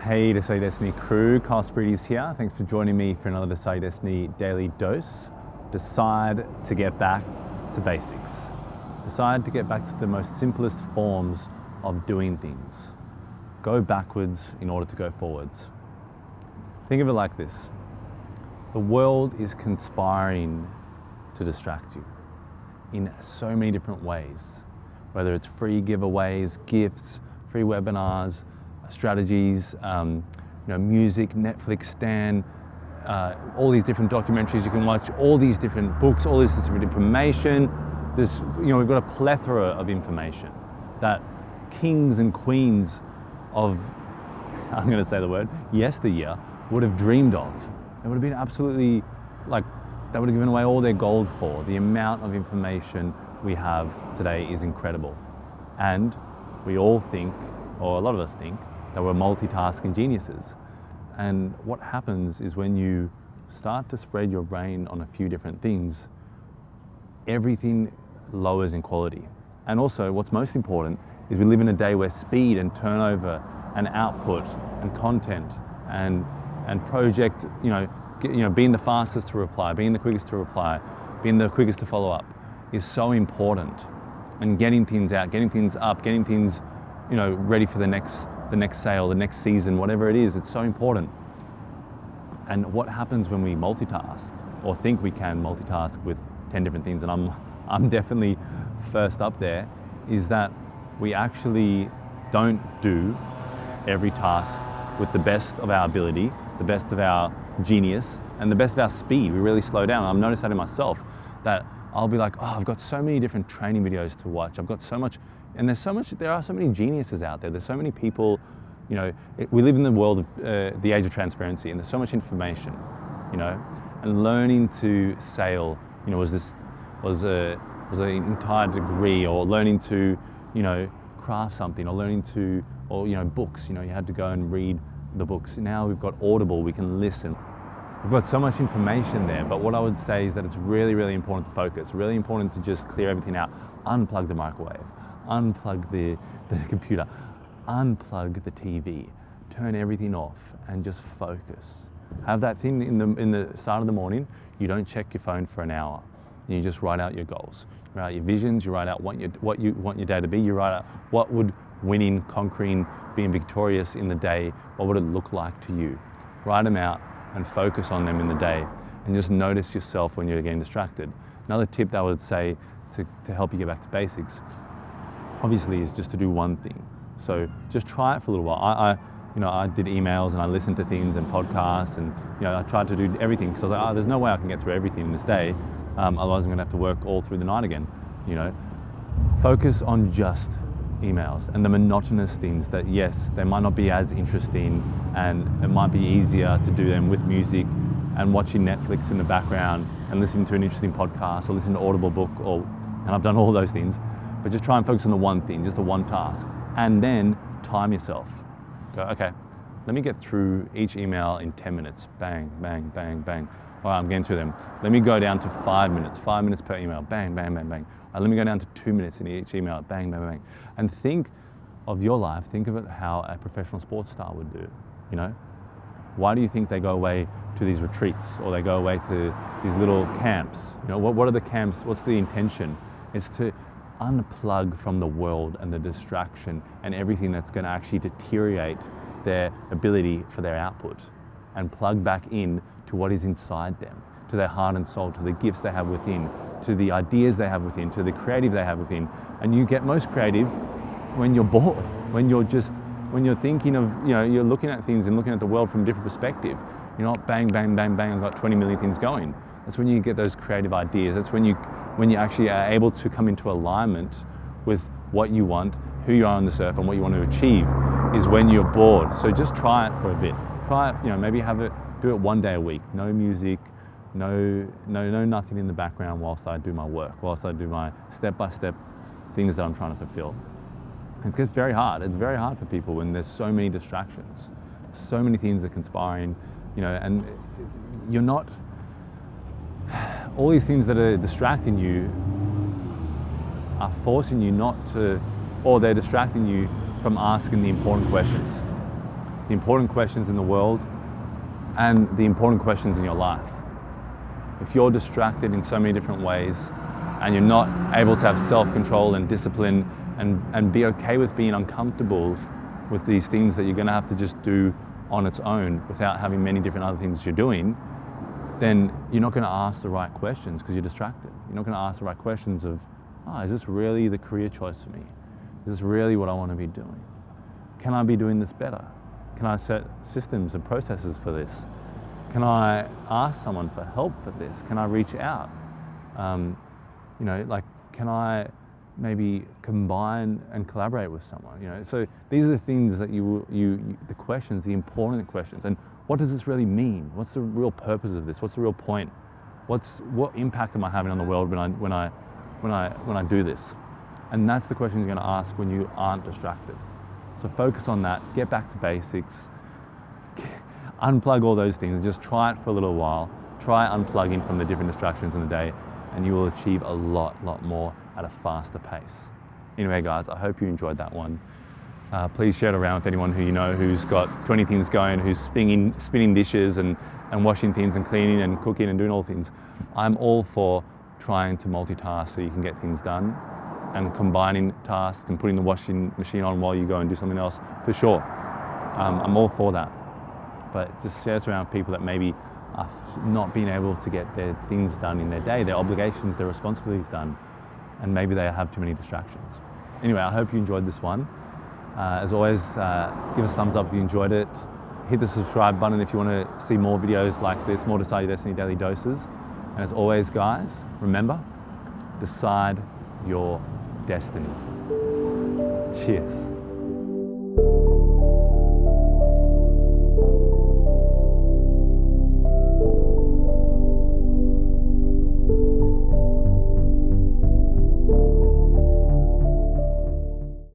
Hey Decide Destiny crew, Kyle Spreedy's here. Thanks for joining me for another Decide Destiny daily dose. Decide to get back to basics. Decide to get back to the most simplest forms of doing things. Go backwards in order to go forwards. Think of it like this. The world is conspiring to distract you in so many different ways, whether it's free giveaways, gifts, free webinars, strategies, music, Netflix, Stan, all these different documentaries you can watch, all these different books, all this different information. We've got a plethora of information that kings and queens of, I'm going to say the word, yesteryear would have dreamed of. It would have been absolutely they would have given away all their gold for. The amount of information we have today is incredible. And we all think, or a lot of us think, that we're multitasking geniuses. And what happens is when you start to spread your brain on a few different things, everything lowers in quality. And also, what's most important is we live in a day where speed and turnover and output and content and project, being the fastest to reply, being the quickest to reply, being the quickest to follow up is so important. And getting things out, getting things up, getting things ready for the next sale, the next season, whatever it is, it's so important. And what happens when we multitask or think we can multitask with 10 different things, and I'm definitely first up there, is that we actually don't do every task with the best of our ability, the best of our genius, and the best of our speed. We really slow down. I've noticed that in myself, that I'll be like, I've got so many different training videos to watch. I've got so much. And there are so many geniuses out there. There's so many people, we live in the world of the age of transparency, and there's so much information, and learning to sail, was an entire degree, or learning to, craft something, or books, you had to go and read the books. Now we've got Audible, we can listen. We've got so much information there, but what I would say is that it's really, really important to focus, really important to just clear everything out, unplug the microwave, unplug the computer, unplug the TV, turn everything off and just focus. Have that thing in the start of the morning, you don't check your phone for an hour. You just write out your goals, you write out your visions, you write out what you want your day to be, you write out what would winning, conquering, being victorious in the day, what would it look like to you? Write them out and focus on them in the day, and just notice yourself when you're getting distracted. Another tip that I would say to help you get back to basics, obviously, is just to do one thing. So just try it for a little while. I did emails and I listened to things and podcasts, and I tried to do everything because I was like, there's no way I can get through everything in this day. Otherwise I'm going to have to work all through the night again. Focus on just emails and the monotonous things that, yes, they might not be as interesting, and it might be easier to do them with music and watching Netflix in the background and listening to an interesting podcast or listening to Audible book, and I've done all those things. But just try and focus on the one thing, just the one task. And then time yourself. Go, okay, let me get through each email in 10 minutes. Bang, bang, bang, bang. All right, I'm getting through them. Let me go down to 5 minutes per email. Bang, bang, bang, bang. All right, let me go down to 2 minutes in each email. Bang, bang, bang. And think of your life, think of it how a professional sports star would do. Why do you think they go away to these retreats, or they go away to these little camps? What are the camps? What's the intention? It's to unplug from the world and the distraction and everything that's going to actually deteriorate their ability for their output, and plug back in to what is inside them, to their heart and soul, to the gifts they have within, to the ideas they have within, to the creative they have within. And you get most creative when you're bored, when you're thinking of, you're looking at things and looking at the world from a different perspective. You're not bang, bang, bang, bang, I've got 20 million things going. That's when you get those creative ideas. That's when you actually are able to come into alignment with what you want, who you are on this earth, and what you want to achieve, is when you're bored. So just try it for a bit. Try it, maybe do it one day a week. No music, no nothing in the background whilst I do my work, whilst I do my step-by-step things that I'm trying to fulfill. It gets very hard. It's very hard for people when there's so many distractions, so many things are conspiring, and you're not, all these things that are distracting you are forcing you not to, or they're distracting you from asking the important questions. the important questions in the world and the important questions in your life. If you're distracted in so many different ways and you're not able to have self-control and discipline and be okay with being uncomfortable with these things that you're going to have to just do on its own without having many different other things you're doing, then you're not going to ask the right questions because you're distracted. You're not going to ask the right questions of, is this really the career choice for me? Is this really what I want to be doing? Can I be doing this better? Can I set systems and processes for this? Can I ask someone for help for this? Can I reach out? Can I maybe combine and collaborate with someone? So these are the things that the questions, the important questions. And what does this really mean? What's the real purpose of this? What's the real point? What impact am I having on the world when I do this? And that's the question you're going to ask when you aren't distracted. So focus on that, get back to basics, unplug all those things, and just try it for a little while. Try unplugging from the different distractions in the day, and you will achieve a lot more at a faster pace. Anyway, guys, I hope you enjoyed that one. Please share it around with anyone who you know who's got 20 things going, who's spinning dishes and washing things and cleaning and cooking and doing all things. I'm all for trying to multitask so you can get things done, and combining tasks and putting the washing machine on while you go and do something else, for sure. I'm all for that. But just share it around people that maybe are not being able to get their things done in their day, their obligations, their responsibilities done, and maybe they have too many distractions. Anyway, I hope you enjoyed this one. As always, give us a thumbs up if you enjoyed it. Hit the subscribe button if you want to see more videos like this, more Decide Your Destiny Daily Doses. And as always, guys, remember, decide your destiny. Cheers.